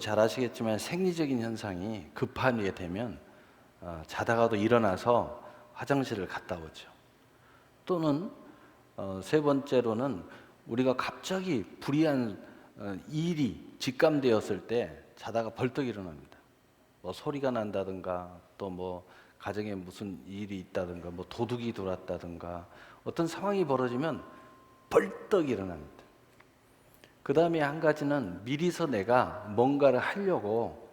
잘 아시겠지만 생리적인 현상이 급하게 되면 자다가도 일어나서 화장실을 갔다 오죠. 또는 세 번째로는 우리가 갑자기 불이한 일이 직감되었을 때 자다가 벌떡 일어납니다. 뭐 소리가 난다든가 또 뭐 가정에 무슨 일이 있다든가 뭐 도둑이 들어왔다든가 어떤 상황이 벌어지면 벌떡 일어납니다. 그 다음에 한 가지는 미리서 내가 뭔가를 하려고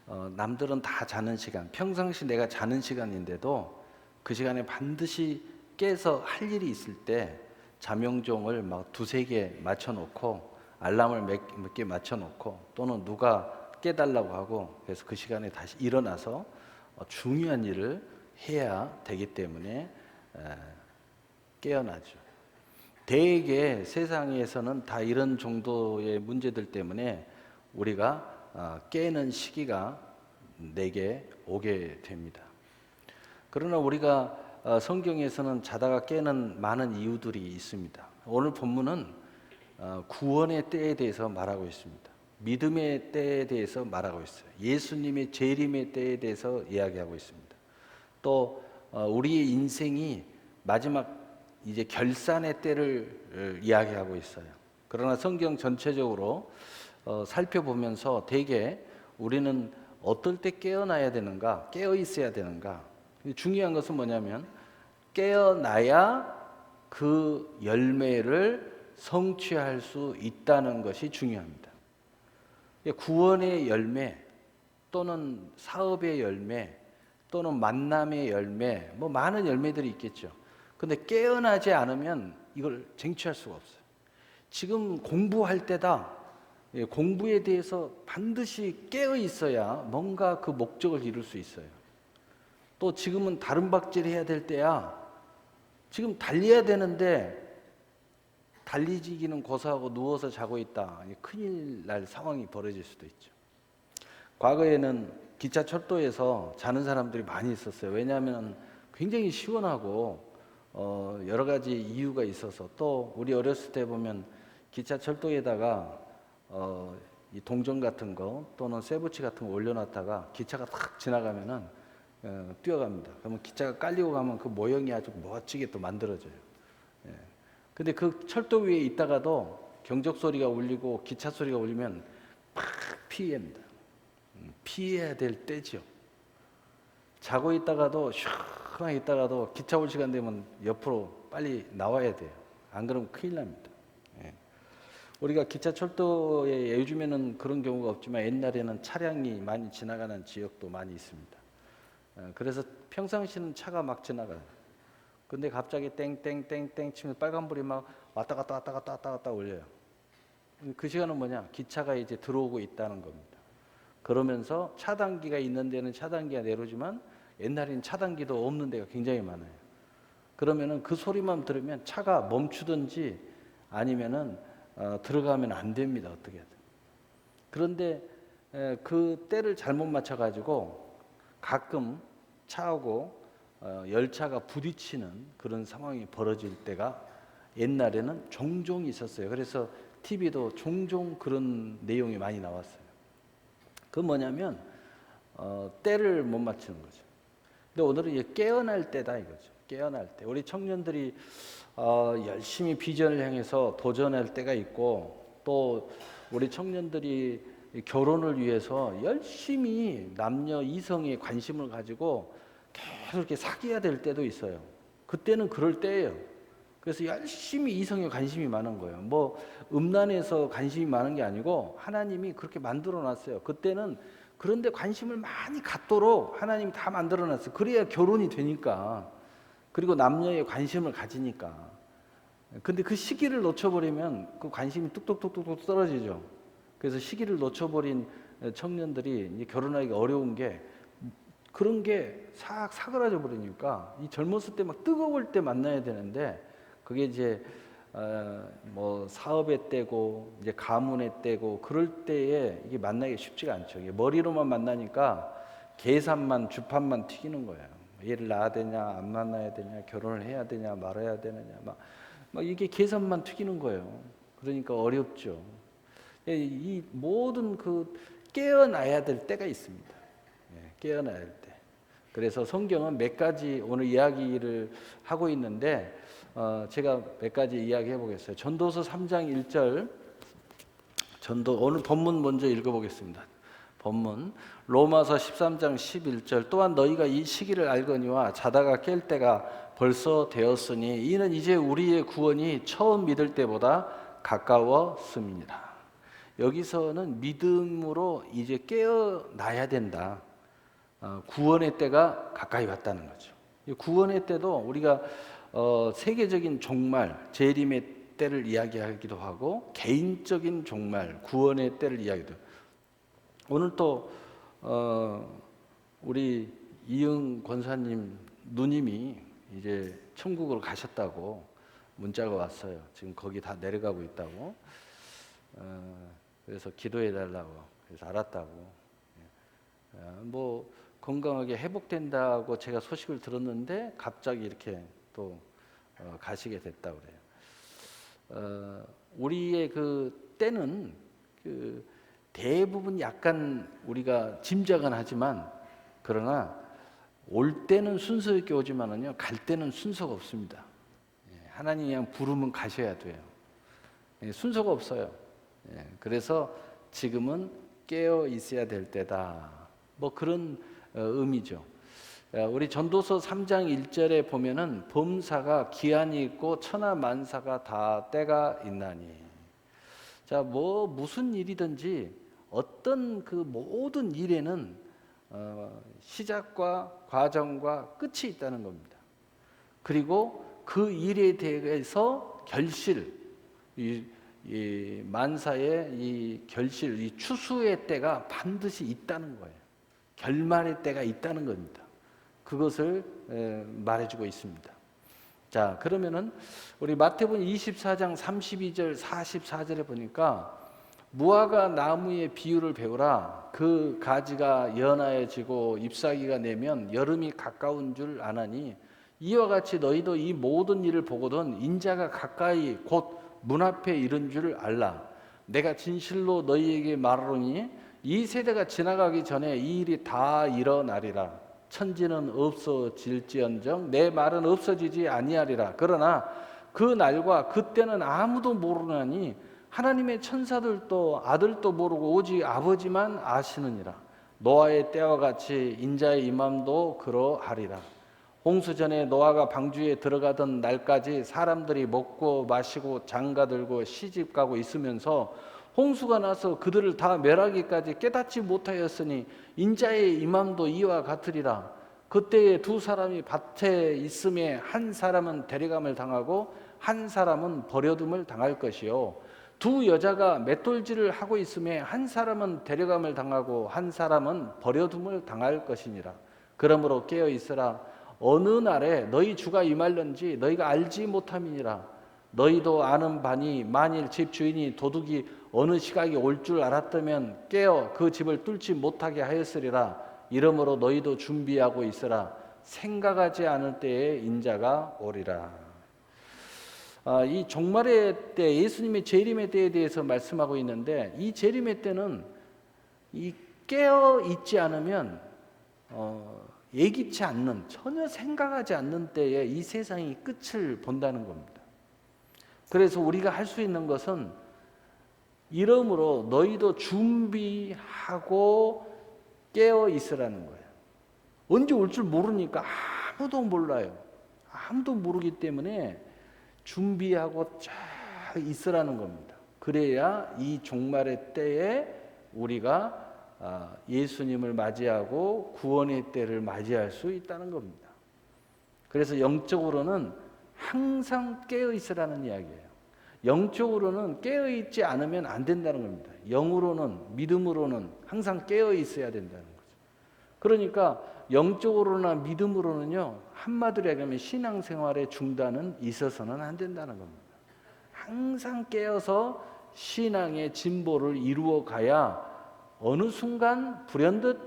남들은 다 자는 시간, 평상시 내가 자는 시간인데도 그 시간에 반드시 깨서 할 일이 있을 때 잠용종을 막 두세 개 맞춰놓고 알람을 몇 개 맞춰놓고 또는 누가 깨달라고 하고 그래서 그 시간에 다시 일어나서 중요한 일을 해야 되기 때문에 깨어나죠. 대개 세상에서는 다 이런 정도의 문제들 때문에 우리가 깨는 시기가 내게 오게 됩니다. 그러나 우리가 성경에서는 자다가 깨는 많은 이유들이 있습니다. 오늘 본문은 구원의 때에 대해서 말하고 있습니다. 믿음의 때에 대해서 말하고 있어요. 예수님의 재림의 때에 대해서 이야기하고 있습니다. 또 우리의 인생이 마지막 이제 결산의 때를 이야기하고 있어요. 그러나 성경 전체적으로 살펴보면서 대개 우리는 어떨 때 깨어나야 되는가, 깨어 있어야 되는가. 중요한 것은 뭐냐면 깨어나야 그 열매를 성취할 수 있다는 것이 중요합니다. 구원의 열매 또는 사업의 열매 또는 만남의 열매 뭐 많은 열매들이 있겠죠. 근데 깨어나지 않으면 이걸 쟁취할 수가 없어요. 지금 공부할 때다. 공부에 대해서 반드시 깨어 있어야 뭔가 그 목적을 이룰 수 있어요. 또 지금은 다른 박질 해야 될 때야. 지금 달려야 되는데 달리지기는 고사하고 누워서 자고 있다. 큰일 날 상황이 벌어질 수도 있죠. 과거에는 기차 철도에서 자는 사람들이 많이 있었어요. 왜냐하면 굉장히 시원하고 여러 가지 이유가 있어서 또 우리 어렸을 때 보면 기차 철도에다가 이 동전 같은 거 또는 쇠붙이 같은 거 올려놨다가 기차가 탁 지나가면은 뛰어갑니다. 그러면 기차가 깔리고 가면 그 모형이 아주 멋지게 또 만들어져요. 예. 근데 그 철도 위에 있다가도 경적 소리가 울리고 기차 소리가 울리면 팍 피합니다. 피해야 될 때죠. 자고 있다가도 시원하게 있다가도 기차 올 시간 되면 옆으로 빨리 나와야 돼요. 안 그러면 큰일 납니다. 예. 우리가 기차 철도에 요즘에는 그런 경우가 없지만 옛날에는 차량이 많이 지나가는 지역도 많이 있습니다. 그래서 평상시는 차가 막 지나가요. 근데 갑자기 땡땡땡땡 치면 빨간불이 막 왔다 갔다 왔다 갔다 왔다 갔다 올려요. 그 시간은 뭐냐? 기차가 이제 들어오고 있다는 겁니다. 그러면서 차단기가 있는 데는 차단기가 내려오지만 옛날에는 차단기도 없는 데가 굉장히 많아요. 그러면은 그 소리만 들으면 차가 멈추든지 아니면은 들어가면 안 됩니다. 어떻게든. 그런데 그 때를 잘못 맞춰가지고 가끔 차하고 열차가 부딪히는 그런 상황이 벌어질 때가 옛날에는 종종 있었어요. 그래서 TV도 종종 그런 내용이 많이 나왔어요. 그건 뭐냐면 때를 못 맞추는 거죠. 근데 오늘은 이제 깨어날 때다 이거죠. 깨어날 때 우리 청년들이 열심히 비전을 향해서 도전할 때가 있고 또 우리 청년들이 결혼을 위해서 열심히 남녀 이성에 관심을 가지고 계속 이렇게 사귀어야 될 때도 있어요. 그때는 그럴 때예요. 그래서 열심히 이성에 관심이 많은 거예요. 뭐 음란에서 관심이 많은 게 아니고 하나님이 그렇게 만들어 놨어요. 그때는 그런데 관심을 많이 갖도록 하나님이 다 만들어 놨어요. 그래야 결혼이 되니까. 그리고 남녀에 관심을 가지니까. 근데 그 시기를 놓쳐버리면 그 관심이 뚝뚝뚝뚝 떨어지죠. 그래서 시기를 놓쳐버린 청년들이 이제 결혼하기가 어려운 게 그런 게 싹 사그라져 버리니까 이 젊었을 때 막 뜨거울 때 만나야 되는데 그게 이제 뭐 사업의 때고 이제 가문의 때고 그럴 때에 이게 만나기 쉽지가 않죠. 이게 머리로만 만나니까 계산만 주판만 튀기는 거예요. 얘를 낳아야 되냐 안 만나야 되냐 결혼을 해야 되냐 말아야 되느냐 막 이게 계산만 튀기는 거예요. 그러니까 어렵죠. 이 모든 그 깨어나야 될 때가 있습니다. 깨어나야 할 때. 그래서 성경은 몇 가지 오늘 이야기를 하고 있는데 제가 몇 가지 이야기해 보겠어요. 전도서 3장 1절 오늘 본문 먼저 읽어보겠습니다. 본문 로마서 13장 11절 또한 너희가 이 시기를 알거니와 자다가 깰 때가 벌써 되었으니 이는 이제 우리의 구원이 처음 믿을 때보다 가까웠음이니라. 여기서는 믿음으로 이제 깨어나야 된다. 구원의 때가 가까이 왔다는 거죠. 구원의 때도 우리가 세계적인 종말, 재림의 때를 이야기하기도 하고 개인적인 종말, 구원의 때를 이야기도. 오늘 또 우리 이응 권사님 누님이 이제 천국으로 가셨다고 문자가 왔어요. 지금 거기 다 내려가고 있다고. 그래서 기도해 달라고. 그래서 알았다고. 뭐 건강하게 회복된다고 제가 소식을 들었는데 갑자기 이렇게 또 가시게 됐다고 그래요. 우리의 그 때는 그 대부분 약간 우리가 짐작은 하지만 그러나 올 때는 순서 있게 오지만은요 갈 때는 순서가 없습니다. 하나님이 그냥 부르면 가셔야 돼요. 순서가 없어요. 그래서 지금은 깨어 있어야 될 때다. 뭐 그런 의미죠. 우리 전도서 3장 1절에 보면은 범사가 기한이 있고 천하 만사가 다 때가 있나니. 자, 뭐 무슨 일이든지 어떤 그 모든 일에는 시작과 과정과 끝이 있다는 겁니다. 그리고 그 일에 대해서 결실, 이 만사의 이 결실, 이 추수의 때가 반드시 있다는 거예요. 결말의 때가 있다는 겁니다. 그것을 말해주고 있습니다. 자, 그러면은 우리 마태복음 24장 32절 44절에 보니까 무화과 나무의 비유를 배우라. 그 가지가 연하여지고 잎사귀가 내면 여름이 가까운 줄 아나니 이와 같이 너희도 이 모든 일을 보거든 인자가 가까이 곧 문 앞에 이른 줄 알라. 내가 진실로 너희에게 말하노니 이 세대가 지나가기 전에 이 일이 다 일어나리라. 천지는 없어질지언정 내 말은 없어지지 아니하리라. 그러나 그 날과 그때는 아무도 모르나니 하나님의 천사들도 아들도 모르고 오직 아버지만 아시느니라. 노아의 때와 같이 인자의 임함도 그러하리라. 홍수 전에 노아가 방주에 들어가던 날까지 사람들이 먹고 마시고 장가들고 시집가고 있으면서 홍수가 나서 그들을 다 멸하기까지 깨닫지 못하였으니 인자의 임함도 이와 같으리라. 그때에 두 사람이 밭에 있음에 한 사람은 데려감을 당하고 한 사람은 버려둠을 당할 것이요 두 여자가 맷돌질을 하고 있음에 한 사람은 데려감을 당하고 한 사람은 버려둠을 당할 것이니라. 그러므로 깨어 있으라. 어느 날에 너희 주가 임할는지 너희가 알지 못함이니라. 너희도 아는 바니 만일 집 주인이 도둑이 어느 시각이 올 줄 알았다면 깨어 그 집을 뚫지 못하게 하였으리라. 이러므로 너희도 준비하고 있으라. 생각하지 않을 때에 인자가 오리라. 이 종말의 때, 예수님의 재림의 때에 대해서 말씀하고 있는데 이 재림의 때는 이 깨어 있지 않으면 예기치 않는, 전혀 생각하지 않는 때에 이 세상이 끝을 본다는 겁니다. 그래서 우리가 할 수 있는 것은 이러므로 너희도 준비하고 깨어 있으라는 거예요. 언제 올 줄 모르니까 아무도 몰라요. 아무도 모르기 때문에 준비하고 쫙 있으라는 겁니다. 그래야 이 종말의 때에 우리가 예수님을 맞이하고 구원의 때를 맞이할 수 있다는 겁니다. 그래서 영적으로는 항상 깨어 있으라는 이야기예요. 영적으로는 깨어 있지 않으면 안 된다는 겁니다. 영으로는, 믿음으로는 항상 깨어 있어야 된다는 거죠. 그러니까 영적으로나 믿음으로는요, 한마디로 얘기하면 신앙생활의 중단은 있어서는 안 된다는 겁니다. 항상 깨어서 신앙의 진보를 이루어 가야 어느 순간 불현듯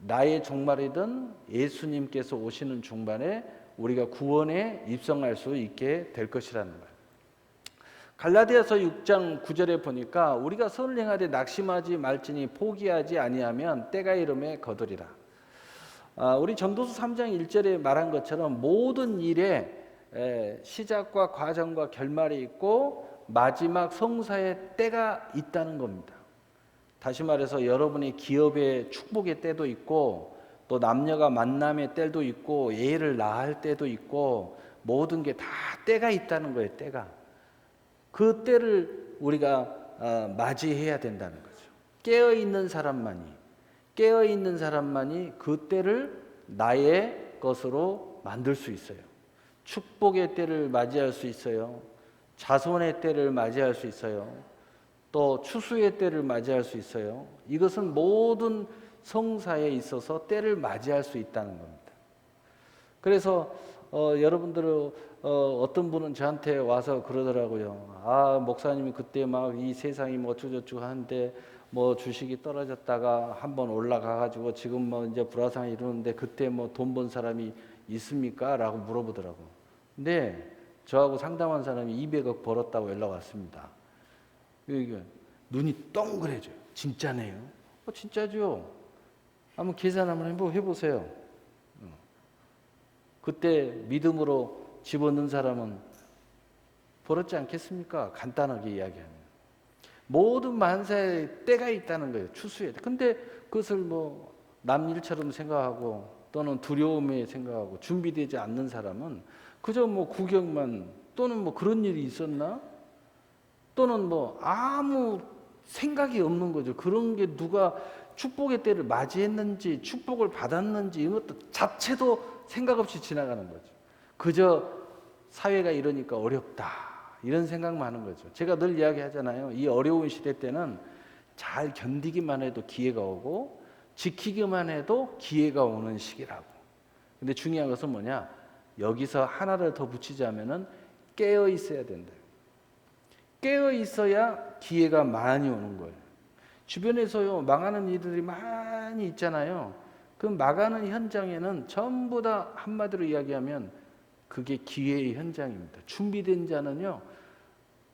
나의 종말이든 예수님께서 오시는 중반에 우리가 구원에 입성할 수 있게 될 것이라는 거예요. 갈라디아서 6장 9절에 보니까 우리가 선을 행하되 낙심하지 말지니 포기하지 아니하면 때가 이름에 거두리라. 우리 전도서 3장 1절에 말한 것처럼 모든 일에 시작과 과정과 결말이 있고 마지막 성사의 때가 있다는 겁니다. 다시 말해서 여러분의 기업의 축복의 때도 있고 또 남녀가 만남의 때도 있고 애를 낳을 때도 있고 모든 게 다 때가 있다는 거예요. 때가. 그 때를 우리가 맞이해야 된다는 거죠. 깨어있는 사람만이 그 때를 나의 것으로 만들 수 있어요. 축복의 때를 맞이할 수 있어요. 자손의 때를 맞이할 수 있어요. 또 추수의 때를 맞이할 수 있어요. 이것은 모든 성사에 있어서 때를 맞이할 수 있다는 겁니다. 그래서 여러분들 어떤 분은 저한테 와서 그러더라고요. 목사님이 그때 막 이 세상이 뭐 어쩌고저쩌고 하는데 뭐 주식이 떨어졌다가 한번 올라가가지고 지금 뭐 이제 불화상이 이러는데 그때 뭐 돈 번 사람이 있습니까? 라고 물어보더라고. 근데 저하고 상담한 사람이 200억 벌었다고 연락 왔습니다. 이게 눈이 동그래져요. 진짜네요. 진짜죠. 한번 계산 한번 해보세요. 그때 믿음으로 집어넣은 사람은 벌었지 않겠습니까? 간단하게 이야기하면. 모든 만사에 때가 있다는 거예요. 추수에. 근데 그것을 뭐 남일처럼 생각하고 또는 두려움에 생각하고 준비되지 않는 사람은 그저 뭐 구경만 또는 뭐 그런 일이 있었나? 또는 뭐 아무 생각이 없는 거죠. 그런 게 누가 축복의 때를 맞이했는지 축복을 받았는지 이것도 자체도 생각 없이 지나가는 거죠. 그저 사회가 이러니까 어렵다 이런 생각만 하는 거죠. 제가 늘 이야기하잖아요. 이 어려운 시대 때는 잘 견디기만 해도 기회가 오고 지키기만 해도 기회가 오는 시기라고. 근데 중요한 것은 뭐냐? 여기서 하나를 더 붙이자면은 깨어 있어야 된다. 깨어 있어야 기회가 많이 오는 거예요. 주변에서요 망하는 이들이 많이 있잖아요. 그 망하는 현장에는 전부 다 한마디로 이야기하면 그게 기회의 현장입니다. 준비된 자는요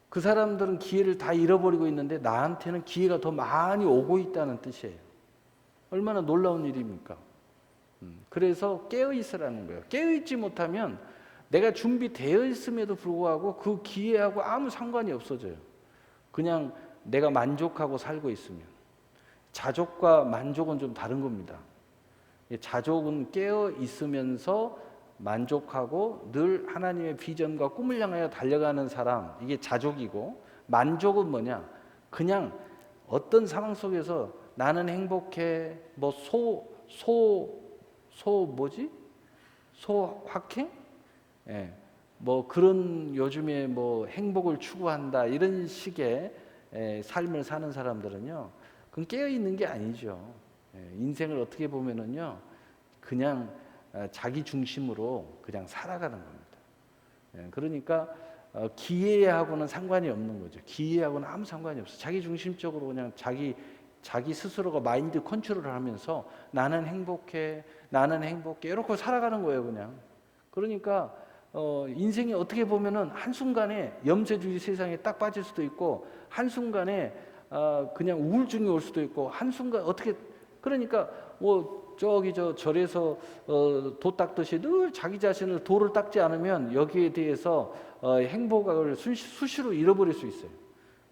그 사람들은 기회를 다 잃어버리고 있는데 나한테는 기회가 더 많이 오고 있다는 뜻이에요. 얼마나 놀라운 일입니까? 그래서 깨어 있으라는 거예요. 깨어 있지 못하면 내가 준비되어 있음에도 불구하고 그 기회하고 아무 상관이 없어져요. 그냥 내가 만족하고 살고 있으면. 자족과 만족은 좀 다른 겁니다. 자족은 깨어 있으면서 만족하고 늘 하나님의 비전과 꿈을 향하여 달려가는 사람, 이게 자족이고, 만족은 뭐냐? 그냥 어떤 상황 속에서 나는 행복해, 뭐 소확행? 예, 뭐 그런 요즘에 뭐 행복을 추구한다 이런 식의 삶을 사는 사람들은요, 그건 깨어 있는 게 아니죠. 인생을 어떻게 보면은요, 그냥 자기 중심으로 그냥 살아가는 겁니다. 그러니까 기회하고는 상관이 없는 거죠. 기회하고는 아무 상관이 없어. 자기 중심적으로 그냥 자기 스스로가 마인드 컨트롤을 하면서 나는 행복해 이렇게 살아가는 거예요, 그냥. 그러니까 인생이 어떻게 보면은 한순간에 염세주의 세상에 딱 빠질 수도 있고 한순간에 그냥 우울증이 올 수도 있고 한순간 어떻게 그러니까 뭐 저기 저 절에서 도 닦듯이 늘 자기 자신을 도를 닦지 않으면 여기에 대해서 행복을 수시로 잃어버릴 수 있어요.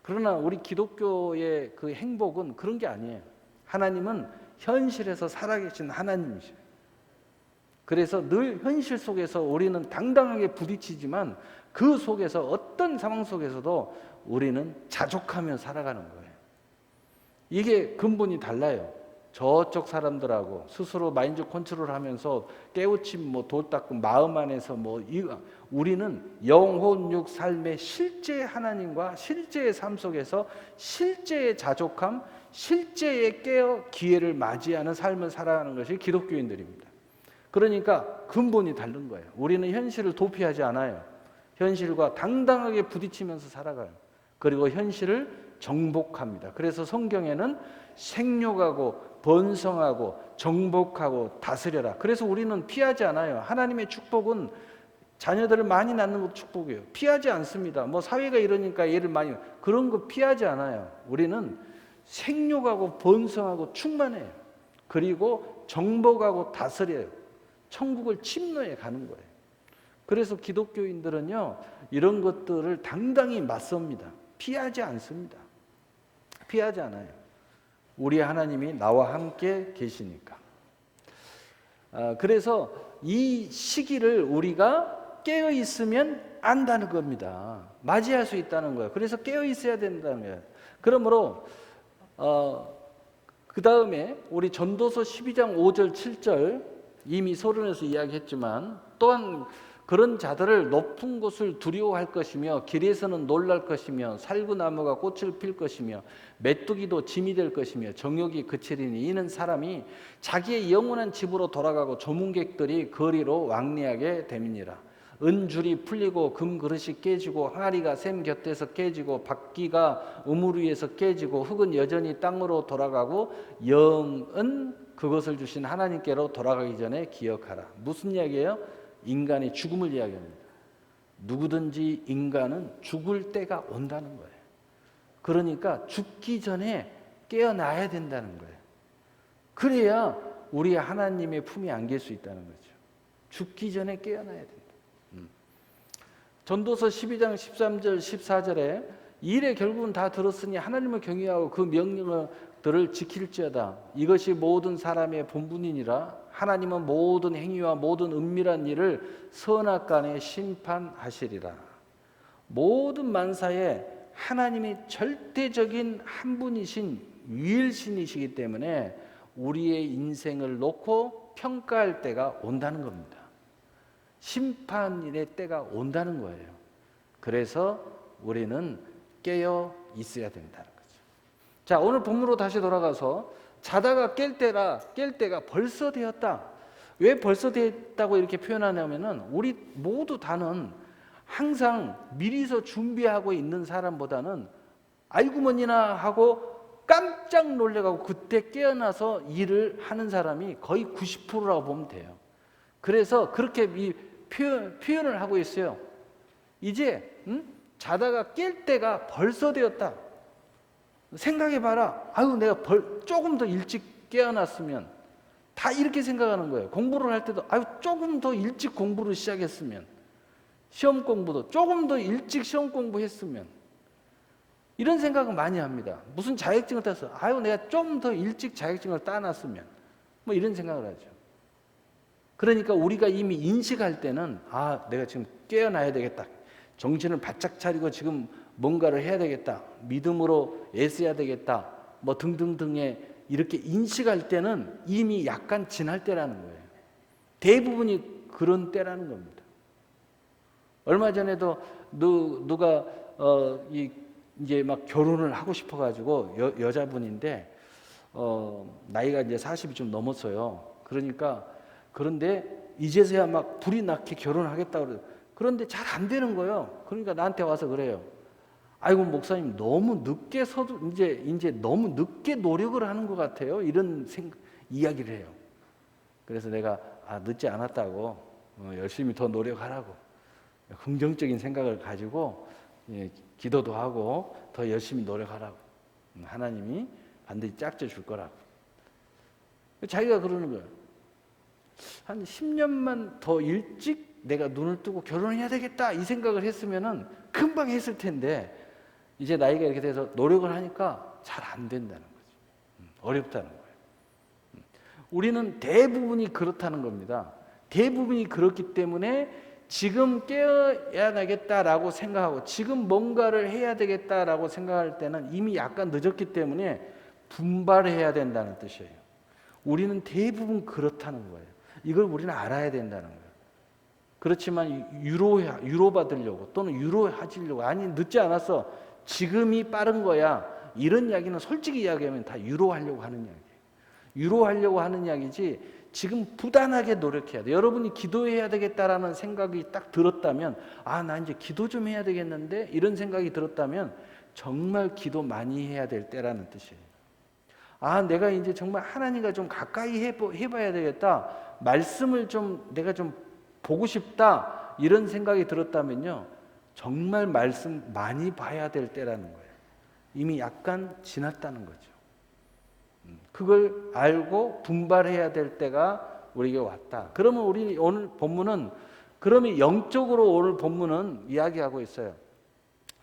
그러나 우리 기독교의 그 행복은 그런 게 아니에요. 하나님은 현실에서 살아계신 하나님이시죠. 그래서 늘 현실 속에서 우리는 당당하게 부딪히지만 그 속에서 어떤 상황 속에서도 우리는 자족하며 살아가는 거예요. 이게 근본이 달라요. 저쪽 사람들하고 스스로 마인드 컨트롤하면서 깨우침 돌 닦고 마음 안에서 우리는 영혼 육 삶의 실제 하나님과 실제의 삶 속에서 실제의 자족함, 실제의 깨어 기회를 맞이하는 삶을 살아가는 것이 기독교인들입니다. 그러니까 근본이 다른 거예요. 우리는 현실을 도피하지 않아요. 현실과 당당하게 부딪히면서 살아가요. 그리고 현실을 정복합니다. 그래서 성경에는 생육하고 번성하고 정복하고 다스려라. 그래서 우리는 피하지 않아요. 하나님의 축복은 자녀들을 많이 낳는 것도 축복이에요. 피하지 않습니다. 뭐 사회가 이러니까 얘를 많이 그런 거 피하지 않아요. 우리는 생육하고 번성하고 충만해요. 그리고 정복하고 다스려요. 천국을 침노해 가는 거예요. 그래서 기독교인들은요, 이런 것들을 당당히 맞섭니다. 피하지 않습니다. 피하지 않아요. 우리 하나님이 나와 함께 계시니까. 그래서 이 시기를 우리가 깨어 있으면 안다는 겁니다. 맞이할 수 있다는 거예요. 그래서 깨어 있어야 된다는 거예요. 그러므로 그 다음에 우리 전도서 12장 5절 7절 이미 서론에서 이야기했지만, 또한 그런 자들을 높은 곳을 두려워할 것이며 길에서는 놀랄 것이며 살구나무가 꽃을 필 것이며 메뚜기도 짐이 될 것이며 정욕이 그치리니 이는 사람이 자기의 영원한 집으로 돌아가고 조문객들이 거리로 왕래하게 됨이니라. 은줄이 풀리고 금그릇이 깨지고 항아리가 샘 곁에서 깨지고 바퀴가 우물 위에서 깨지고 흙은 여전히 땅으로 돌아가고 영은 그것을 주신 하나님께로 돌아가기 전에 기억하라. 무슨 이야기예요? 인간의 죽음을 이야기합니다. 누구든지 인간은 죽을 때가 온다는 거예요. 그러니까 죽기 전에 깨어나야 된다는 거예요. 그래야 우리 하나님의 품에 안길 수 있다는 거죠. 죽기 전에 깨어나야 된다. 전도서 12장 13절 14절에 일에 결국은 다 들었으니 하나님을 경외하고 그 명령들을 지킬지어다. 이것이 모든 사람의 본분이니라. 하나님은 모든 행위와 모든 은밀한 일을 선악간에 심판하시리라. 모든 만사에 하나님이 절대적인 한 분이신 유일신이시기 때문에 우리의 인생을 놓고 평가할 때가 온다는 겁니다. 심판일의 때가 온다는 거예요. 그래서 우리는 깨어 있어야 된다는 거죠. 자, 오늘 본문으로 다시 돌아가서 자다가 깰 때가 벌써 되었다. 왜 벌써 되었다고 이렇게 표현하냐면은 우리 모두 다는 항상 미리서 준비하고 있는 사람보다는 아이고 뭐니나 하고 깜짝 놀래가고 그때 깨어나서 일을 하는 사람이 거의 90%라고 보면 돼요. 그래서 그렇게 이 표현을 하고 있어요. 이제 자다가 깰 때가 벌써 되었다. 생각해봐라. 아유, 내가 조금 더 일찍 깨어났으면. 다 이렇게 생각하는 거예요. 공부를 할 때도 아유, 조금 더 일찍 공부를 시작했으면. 시험 공부도 조금 더 일찍 시험 공부했으면. 이런 생각을 많이 합니다. 무슨 자격증을 따서 아유, 내가 좀 더 일찍 자격증을 따놨으면. 뭐 이런 생각을 하죠. 그러니까 우리가 이미 인식할 때는 아, 내가 지금 깨어나야 되겠다. 정신을 바짝 차리고 지금 뭔가를 해야 되겠다. 믿음으로 애써야 되겠다. 뭐 등등등의 이렇게 인식할 때는 이미 약간 지날 때라는 거예요. 대부분이 그런 때라는 겁니다. 얼마 전에도 누가 이제 막 결혼을 하고 싶어가지고 여자분인데 나이가 이제 40이 좀 넘었어요. 그런데 이제서야 막 불이 나게 결혼하겠다고 그래요. 그런데 잘 안 되는 거예요. 그러니까 나한테 와서 그래요. 아이고 목사님 너무 늦게 이제 너무 늦게 노력을 하는 것 같아요. 이런 이야기를 해요. 그래서 내가 늦지 않았다고 열심히 더 노력하라고 긍정적인 생각을 가지고 기도도 하고 더 열심히 노력하라고 하나님이 반드시 짝져 줄 거라고. 자기가 그러는 거예요. 한 10년만 더 일찍 내가 눈을 뜨고 결혼해야 되겠다 이 생각을 했으면은 금방 했을 텐데 이제 나이가 이렇게 돼서 노력을 하니까 잘 안 된다는 거죠. 어렵다는 거예요. 우리는 대부분이 그렇다는 겁니다. 대부분이 그렇기 때문에 지금 깨어야 되겠다라고 생각하고 지금 뭔가를 해야 되겠다라고 생각할 때는 이미 약간 늦었기 때문에 분발해야 된다는 뜻이에요. 우리는 대부분 그렇다는 거예요. 이걸 우리는 알아야 된다는 거예요. 그렇지만 유로받으려고 또는 유로해지려고 아니 늦지 않았어 지금이 빠른 거야 이런 이야기는 솔직히 이야기하면 다 유로하려고 하는 이야기예요. 유로하려고 하는 이야기지 지금 부단하게 노력해야 돼. 여러분이 기도해야 되겠다라는 생각이 딱 들었다면 나 이제 기도 좀 해야 되겠는데 이런 생각이 들었다면 정말 기도 많이 해야 될 때라는 뜻이에요. 내가 이제 정말 하나님과 좀 가까이 해봐야 되겠다. 말씀을 좀 내가 좀 보고 싶다. 이런 생각이 들었다면요, 정말 말씀 많이 봐야 될 때라는 거예요. 이미 약간 지났다는 거죠. 그걸 알고 분발해야 될 때가 우리에게 왔다. 그러면 우리 오늘 본문은, 그러면 영적으로 오늘 본문은 이야기하고 있어요.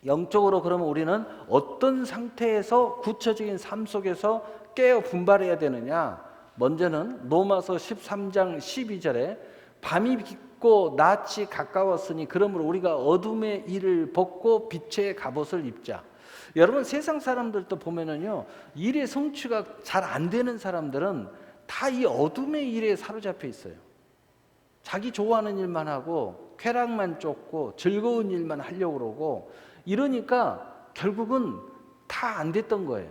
영적으로 그러면 우리는 어떤 상태에서 구체적인 삶 속에서 깨어 분발해야 되느냐? 먼저는 로마서 13장 12절에 밤이 깊고 낮이 가까웠으니 그러므로 우리가 어둠의 일을 벗고 빛의 갑옷을 입자. 여러분, 세상 사람들도 보면은요, 일의 성취가 잘 안 되는 사람들은 다 이 어둠의 일에 사로잡혀 있어요. 자기 좋아하는 일만 하고 쾌락만 쫓고 즐거운 일만 하려고 그러고, 이러니까 결국은 다 안 됐던 거예요.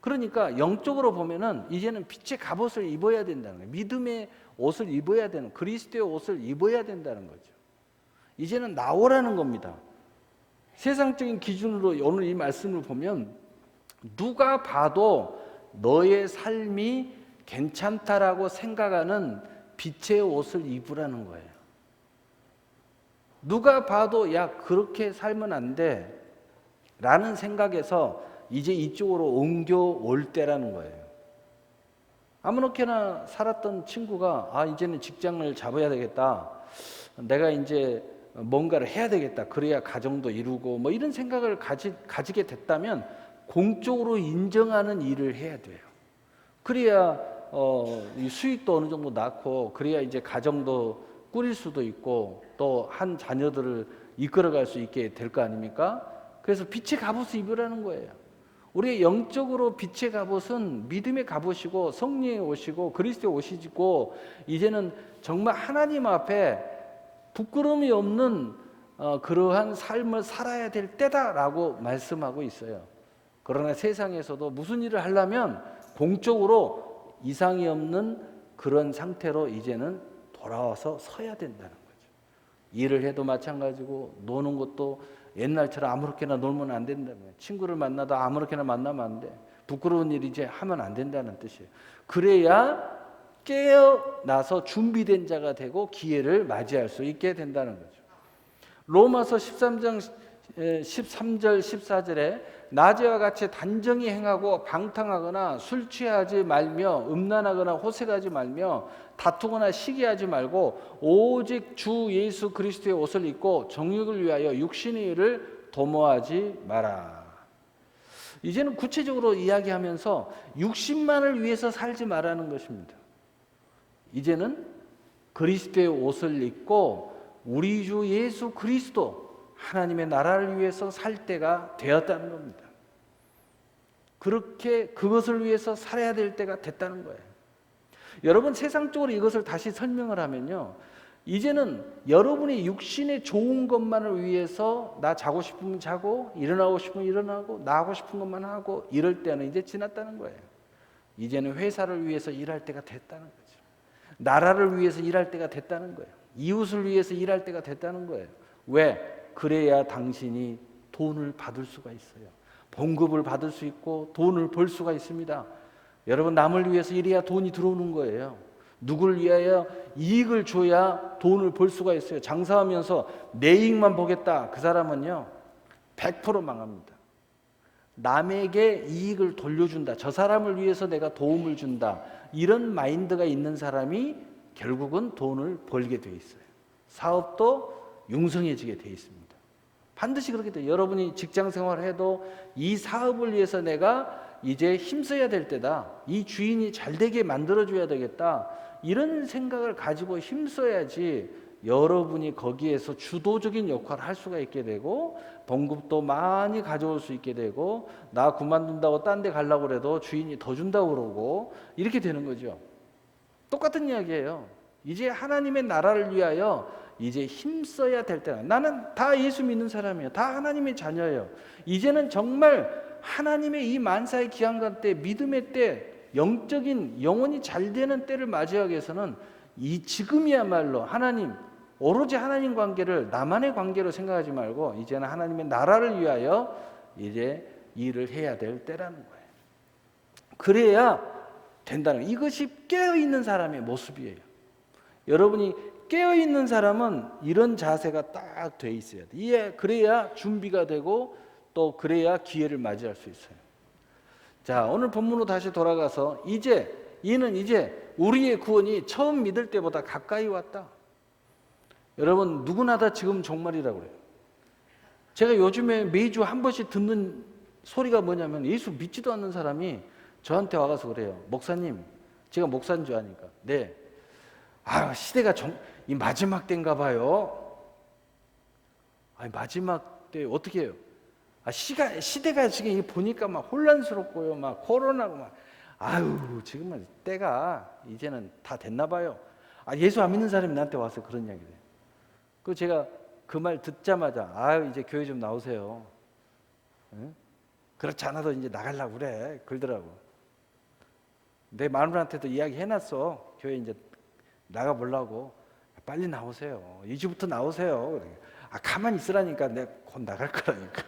그러니까 영적으로 보면은 이제는 빛의 갑옷을 입어야 된다는 거예요. 믿음의 옷을 입어야 되는, 그리스도의 옷을 입어야 된다는 거죠. 이제는 나오라는 겁니다. 세상적인 기준으로 오늘 이 말씀을 보면 누가 봐도 너의 삶이 괜찮다라고 생각하는 빛의 옷을 입으라는 거예요. 누가 봐도 야, 그렇게 살면 안 돼 라는 생각에서 이제 이쪽으로 옮겨올 때라는 거예요. 아무렇게나 살았던 친구가 이제는 직장을 잡아야 되겠다, 내가 이제 뭔가를 해야 되겠다, 그래야 가정도 이루고 뭐 이런 생각을 가지게 됐다면 공적으로 인정하는 일을 해야 돼요. 그래야 이 수익도 어느 정도 낳고, 그래야 이제 가정도 꾸릴 수도 있고 또 한 자녀들을 이끌어갈 수 있게 될 거 아닙니까? 그래서 빛의 갑옷을 입으라는 거예요. 우리의 영적으로 빛의 갑옷은 믿음의 갑옷이고 성령의 옷이고 그리스도의 옷이고, 이제는 정말 하나님 앞에 부끄러움이 없는 그러한 삶을 살아야 될 때다라고 말씀하고 있어요. 그러나 세상에서도 무슨 일을 하려면 공적으로 이상이 없는 그런 상태로 이제는 돌아와서 서야 된다는 거죠. 일을 해도 마찬가지고, 노는 것도 옛날처럼 아무렇게나 놀면 안 된다는 거예요. 친구를 만나도 아무렇게나 만나면 안 돼. 부끄러운 일 이제 하면 안 된다는 뜻이에요. 그래야 깨어나서 준비된 자가 되고 기회를 맞이할 수 있게 된다는 거죠. 로마서 13장 13절 14절에 낮에와 같이 단정히 행하고 방탕하거나 술 취하지 말며 음란하거나 호색하지 말며 다투거나 시기하지 말고 오직 주 예수 그리스도의 옷을 입고 정욕을 위하여 육신의 일을 도모하지 마라. 이제는 구체적으로 이야기하면서 육신만을 위해서 살지 말라는 것입니다. 이제는 그리스도의 옷을 입고 우리 주 예수 그리스도 하나님의 나라를 위해서 살 때가 되었다는 겁니다. 그렇게 그것을 위해서 살아야 될 때가 됐다는 거예요. 여러분, 세상적으로 이것을 다시 설명을 하면요, 이제는 여러분이 육신의 좋은 것만을 위해서 나 자고 싶으면 자고 일어나고 싶으면 일어나고 나 하고 싶은 것만 하고 이럴 때는 이제 지났다는 거예요. 이제는 회사를 위해서 일할 때가 됐다는 거죠. 나라를 위해서 일할 때가 됐다는 거예요. 이웃을 위해서 일할 때가 됐다는 거예요. 왜? 그래야 당신이 돈을 받을 수가 있어요. 봉급을 받을 수 있고 돈을 벌 수가 있습니다. 여러분, 남을 위해서 일해야 돈이 들어오는 거예요. 누구를 위하여 이익을 줘야 돈을 벌 수가 있어요. 장사하면서 내 이익만 보겠다, 그 사람은요 100% 망합니다. 남에게 이익을 돌려준다, 저 사람을 위해서 내가 도움을 준다, 이런 마인드가 있는 사람이 결국은 돈을 벌게 돼 있어요. 사업도 융성해지게 돼 있습니다. 반드시 그렇게 돼요. 여러분이 직장 생활을 해도 이 사업을 위해서 내가 이제 힘써야 될 때다, 이 주인이 잘 되게 만들어줘야 되겠다, 이런 생각을 가지고 힘써야지 여러분이 거기에서 주도적인 역할을 할 수가 있게 되고 봉급도 많이 가져올 수 있게 되고, 나 그만둔다고 딴 데 가려고 그래도 주인이 더 준다고 그러고 이렇게 되는 거죠. 똑같은 이야기예요. 이제 하나님의 나라를 위하여 이제 힘써야 될 때다. 나는 다 예수 믿는 사람이에요. 다 하나님의 자녀예요. 이제는 정말 하나님의 이 만사의 기한관 때, 믿음의 때, 영적인 영혼이 잘 되는 때를 맞이하기 위해서는 이 지금이야말로 하나님, 오로지 하나님 관계를 나만의 관계로 생각하지 말고 이제는 하나님의 나라를 위하여 이제 일을 해야 될 때라는 거예요. 그래야 된다는 거예요. 이것이 깨어있는 사람의 모습이에요. 여러분이 깨어 있는 사람은 이런 자세가 딱 돼 있어야 돼. 그래야 준비가 되고 또 그래야 기회를 맞이할 수 있어요. 자, 오늘 본문으로 다시 돌아가서 이는 이제 우리의 구원이 처음 믿을 때보다 가까이 왔다. 여러분 누구나 다 지금 종말이라고 그래요. 제가 요즘에 매주 한 번씩 듣는 소리가 뭐냐면 예수 믿지도 않는 사람이 저한테 와가서 그래요. 목사님, 제가 목사인 줄 아니까. 네. 시대가 이 마지막 때인가 봐요. 마지막 때 어떻게 해요? 시대가 지금 보니까 막 혼란스럽고요. 막 코로나고 막 지금은 때가 이제는 다 됐나 봐요. 예수 안 믿는 사람이 나한테 와서 그런 이야기를 해요. 그 제가 그 말 듣자마자 이제 교회 좀 나오세요. 응? 그렇지 않아도 이제 나가려고 그래. 그러더라고. 내 마누라한테도 이야기 해놨어. 교회 이제 나가보려고. 빨리 나오세요. 2주부터 나오세요. 가만히 있으라니까 내가 곧 나갈 거라니까.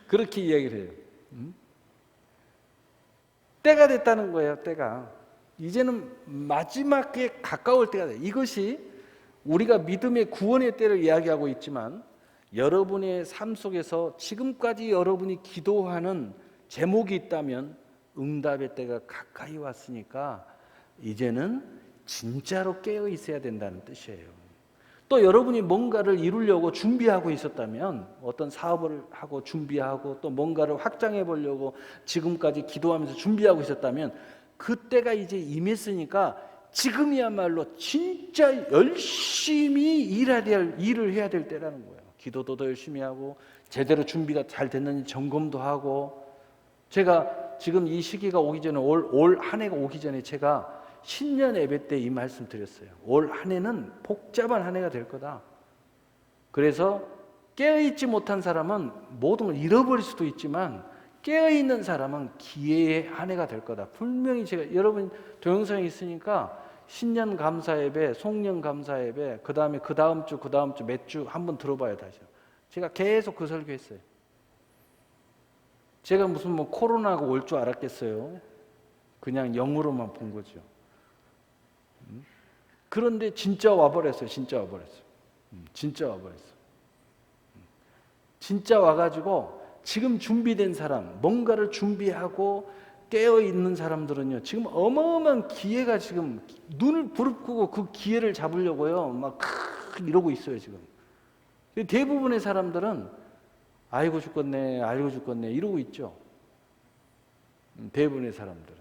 그렇게 이야기를 해요. 응? 때가 됐다는 거예요. 때가. 이제는 마지막에 가까울 때가 돼요. 이것이 우리가 믿음의 구원의 때를 이야기하고 있지만 여러분의 삶 속에서 지금까지 여러분이 기도하는 제목이 있다면 응답의 때가 가까이 왔으니까 이제는 진짜로 깨어 있어야 된다는 뜻이에요. 또 여러분이 뭔가를 이루려고 준비하고 있었다면 어떤 사업을 하고 준비하고 또 뭔가를 확장해 보려고 지금까지 기도하면서 준비하고 있었다면 그때가 이제 임했으니까 지금이야말로 진짜 열심히 일을 해야 될 때라는 거예요. 기도도 더 열심히 하고 제대로 준비가 잘 됐는지 점검도 하고. 제가 지금 이 시기가 오기 전에 올 한 해가 오기 전에 제가 신년 예배 때 이 말씀 드렸어요. 올 한 해는 복잡한 한 해가 될 거다. 그래서 깨어있지 못한 사람은 모든 걸 잃어버릴 수도 있지만 깨어있는 사람은 기회의 한 해가 될 거다. 분명히 제가 여러분 동영상이 있으니까 신년 감사 예배, 송년 감사 예배, 그 다음 주 몇 주 한번 들어봐요. 다시. 제가 계속 그 설교했어요. 제가 무슨 코로나가 올 줄 알았겠어요. 그냥 영으로만 본 거죠. 그런데 진짜 와버렸어요. 진짜 와가지고 지금 준비된 사람, 뭔가를 준비하고 깨어있는 사람들은요, 지금 어마어마한 기회가 지금 눈을 부릅뜨고 그 기회를 잡으려고요, 막 이러고 있어요, 지금. 대부분의 사람들은 알고 죽겠네 이러고 있죠. 대부분의 사람들은.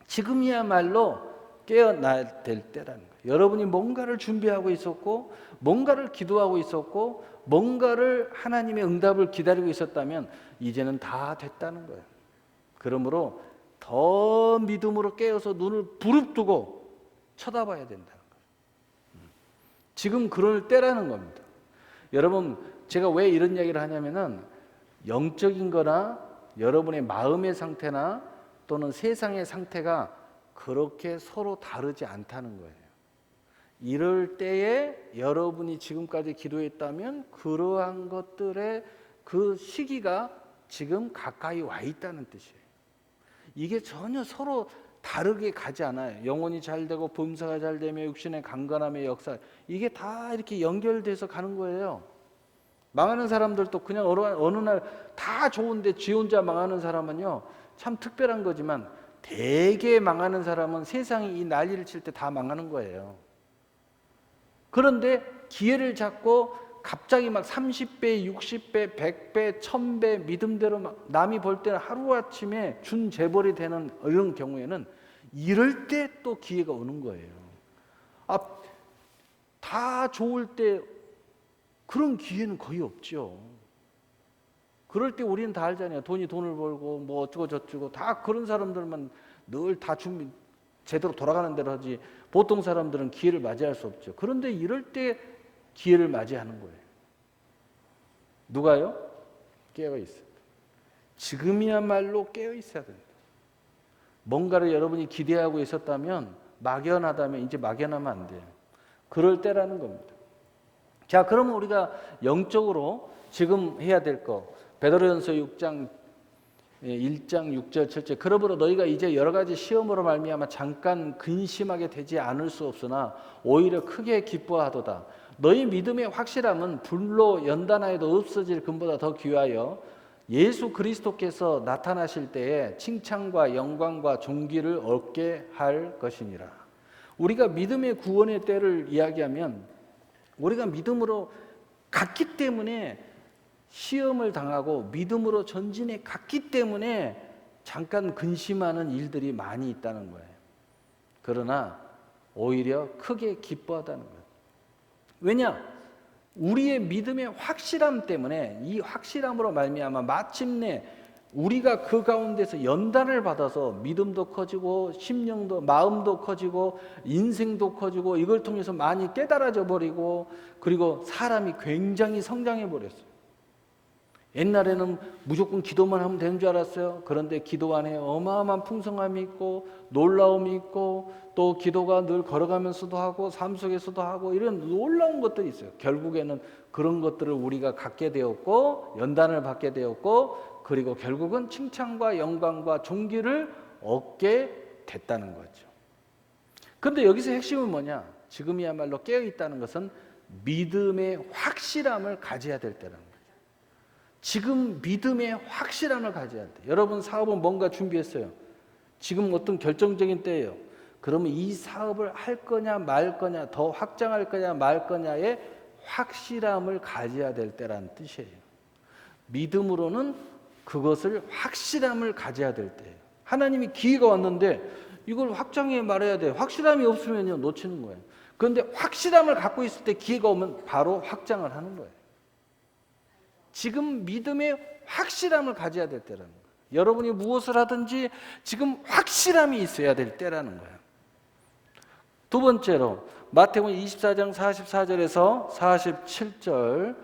지금이야말로 깨어나야 될 때라는 거예요. 여러분이 뭔가를 준비하고 있었고 뭔가를 기도하고 있었고 뭔가를 하나님의 응답을 기다리고 있었다면 이제는 다 됐다는 거예요. 그러므로 더 믿음으로 깨어서 눈을 부릅뜨고 쳐다봐야 된다는 거예요. 지금 그럴 때라는 겁니다. 여러분, 제가 왜 이런 이야기를 하냐면은 영적인 거나 여러분의 마음의 상태나 또는 세상의 상태가 그렇게 서로 다르지 않다는 거예요. 이럴 때에 여러분이 지금까지 기도했다면 그러한 것들의 그 시기가 지금 가까이 와 있다는 뜻이에요. 이게 전혀 서로 다르게 가지 않아요. 영혼이 잘 되고 범사가 잘 되며 육신의 강건함의 역사, 이게 다 이렇게 연결돼서 가는 거예요. 망하는 사람들도 그냥 어느 날 다 좋은데 지 혼자 망하는 사람은요, 참 특별한 거지만 대개 망하는 사람은 세상이 이 난리를 칠 때 다 망하는 거예요. 그런데 기회를 잡고 갑자기 막 30배, 60배, 100배, 1000배 믿음대로 막 남이 볼 때는 하루아침에 준재벌이 되는 이런 경우에는 이럴 때 또 기회가 오는 거예요. 다 좋을 때 그런 기회는 거의 없죠. 그럴 때 우리는 다 알잖아요. 돈을 벌고 뭐 어쩌고 저쩌고 다 그런 사람들만 늘 다 준비 제대로 돌아가는 대로 하지, 보통 사람들은 기회를 맞이할 수 없죠. 그런데 이럴 때 기회를 맞이하는 거예요. 누가요? 깨어 있어요. 지금이야말로 깨어 있어야 된다. 뭔가를 여러분이 기대하고 있었다면, 막연하다면 이제 막연하면 안 돼요. 그럴 때라는 겁니다. 자, 그러면 우리가 영적으로 지금 해야 될 거, 베드로전서 6장 1장 6절 7절 그러므로 너희가 이제 여러 가지 시험으로 말미암아 잠깐 근심하게 되지 않을 수 없으나 오히려 크게 기뻐하도다. 너희 믿음의 확실함은 불로 연단하여도 없어질 금보다 더 귀하여 예수 그리스도께서 나타나실 때에 칭찬과 영광과 존귀를 얻게 할 것이니라. 우리가 믿음의 구원의 때를 이야기하면 우리가 믿음으로 갔기 때문에 시험을 당하고 믿음으로 전진해 갔기 때문에 잠깐 근심하는 일들이 많이 있다는 거예요. 그러나 오히려 크게 기뻐하다는 거예요. 왜냐? 우리의 믿음의 확실함 때문에 이 확실함으로 말미암아 마침내 우리가 그 가운데서 연단을 받아서 믿음도 커지고 심령도 마음도 커지고 인생도 커지고 이걸 통해서 많이 깨달아져 버리고 그리고 사람이 굉장히 성장해 버렸어요. 옛날에는 무조건 기도만 하면 되는 줄 알았어요. 그런데 기도 안에 어마어마한 풍성함이 있고 놀라움이 있고 또 기도가 늘 걸어가면서도 하고 삶 속에서도 하고 이런 놀라운 것들이 있어요. 결국에는 그런 것들을 우리가 갖게 되었고 연단을 받게 되었고 그리고 결국은 칭찬과 영광과 존귀를 얻게 됐다는 거죠. 그런데 여기서 핵심은 뭐냐? 지금이야말로 깨어있다는 것은 믿음의 확실함을 가져야 될 때라는 거예요. 지금 믿음의 확실함을 가져야 돼. 여러분 사업은 뭔가 준비했어요. 지금 어떤 결정적인 때예요. 그러면 이 사업을 할 거냐 말 거냐 더 확장할 거냐 말 거냐의 확실함을 가져야 될 때라는 뜻이에요. 믿음으로는 그것을 확실함을 가져야 될 때예요. 하나님이 기회가 왔는데 이걸 확장해 말해야 돼요. 확실함이 없으면요 놓치는 거예요. 그런데 확실함을 갖고 있을 때 기회가 오면 바로 확장을 하는 거예요. 지금 믿음의 확실함을 가져야 될 때라는 거예요. 여러분이 무엇을 하든지 지금 확실함이 있어야 될 때라는 거예요. 두 번째로 마태복음 24장 44절에서 47절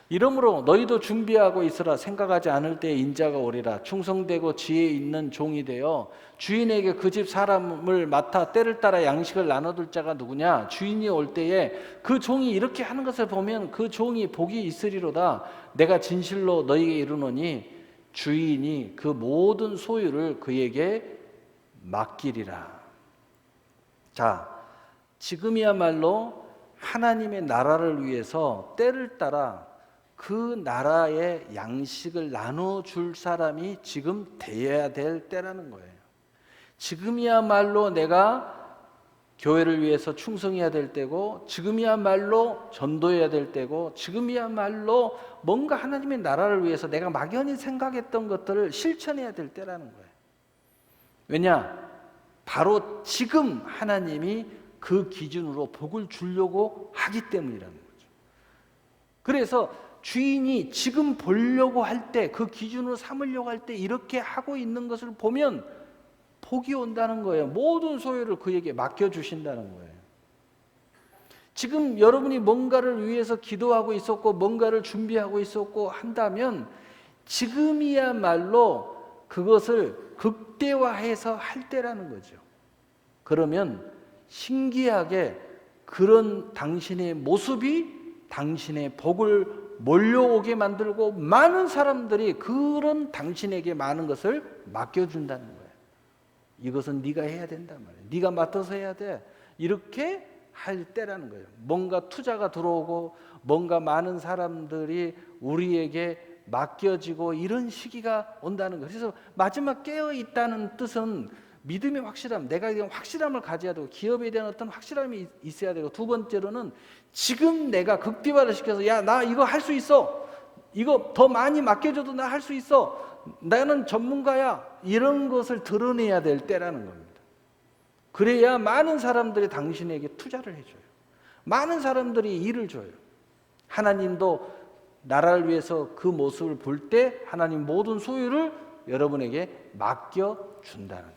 이러므로 너희도 준비하고 있으라. 생각하지 않을 때에 인자가 오리라. 충성되고 지혜 있는 종이 되어 주인에게 그 집 사람을 맡아 때를 따라 양식을 나눠둘 자가 누구냐? 주인이 올 때에 그 종이 이렇게 하는 것을 보면 그 종이 복이 있으리로다. 내가 진실로 너희에게 이르노니 주인이 그 모든 소유를 그에게 맡기리라. 자, 지금이야말로 하나님의 나라를 위해서 때를 따라 그 나라의 양식을 나눠줄 사람이 지금 되어야 될 때라는 거예요. 지금이야말로 내가 교회를 위해서 충성해야 될 때고 지금이야말로 전도해야 될 때고 지금이야말로 뭔가 하나님의 나라를 위해서 내가 막연히 생각했던 것들을 실천해야 될 때라는 거예요. 왜냐? 바로 지금 하나님이 그 기준으로 복을 주려고 하기 때문이라는 거죠. 그래서 주인이 지금 보려고 할 때, 그 기준으로 삼으려고 할 때 이렇게 하고 있는 것을 보면 복이 온다는 거예요. 모든 소유를 그에게 맡겨주신다는 거예요. 지금 여러분이 뭔가를 위해서 기도하고 있었고 뭔가를 준비하고 있었고 한다면 지금이야말로 그것을 극대화해서 할 때라는 거죠. 그러면 신기하게 그런 당신의 모습이 당신의 복을 몰려오게 만들고 많은 사람들이 그런 당신에게 많은 것을 맡겨준다는 거예요. 이것은 네가 해야 된단 말이에요. 네가 맡아서 해야 돼. 이렇게 할 때라는 거예요. 뭔가 투자가 들어오고 뭔가 많은 사람들이 우리에게 맡겨지고 이런 시기가 온다는 거예요. 그래서 마지막 깨어있다는 뜻은 믿음의 확실함, 내가 이런 확실함을 가져야 되고 기업에 대한 어떤 확실함이 있어야 되고 두 번째로는 지금 내가 극대화를 시켜서 야, 나 이거 할 수 있어. 이거 더 많이 맡겨줘도 나 할 수 있어. 나는 전문가야. 이런 것을 드러내야 될 때라는 겁니다. 그래야 많은 사람들이 당신에게 투자를 해줘요. 많은 사람들이 일을 줘요. 하나님도 나라를 위해서 그 모습을 볼 때 하나님 모든 소유를 여러분에게 맡겨준다는 거예요.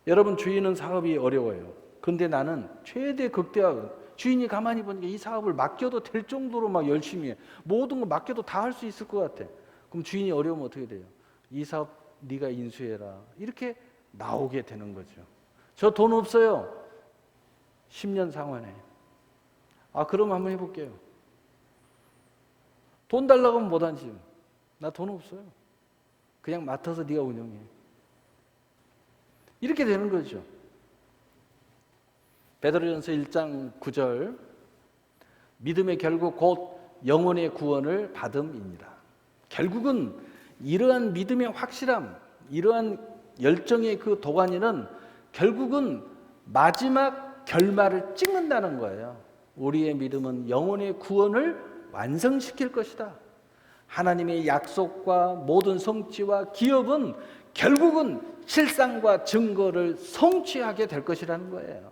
여러분 주인은 사업이 어려워요. 근데 나는 최대 극대화 주인이 가만히 보니까 이 사업을 맡겨도 될 정도로 막 열심히 해. 모든 거 맡겨도 다 할 수 있을 것 같아. 그럼 주인이 어려우면 어떻게 돼요? 이 사업 네가 인수해라. 이렇게 나오게 되는 거죠. 저 돈 없어요. 10년 상환해. 아, 그럼 한번 해볼게요. 돈 달라고 하면 못하지. 나 돈 없어요. 그냥 맡아서 네가 운영해. 이렇게 되는 거죠. 베드로전서 1장 9절 믿음의 결국 곧 영혼의 구원을 받음입니다. 결국은 이러한 믿음의 확실함, 이러한 열정의 그 도가니는 결국은 마지막 결말을 찍는다는 거예요. 우리의 믿음은 영혼의 구원을 완성시킬 것이다. 하나님의 약속과 모든 성취와 기업은 결국은 실상과 증거를 성취하게 될 것이라는 거예요.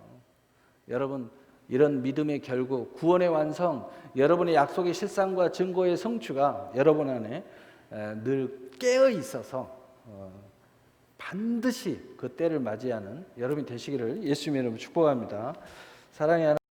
여러분, 이런 믿음의 결국, 구원의 완성, 여러분의 약속의 실상과 증거의 성취가 여러분 안에 늘 깨어 있어서 반드시 그 때를 맞이하는 여러분이 되시기를 예수님의 이름으로 축복합니다. 사랑의 하나님,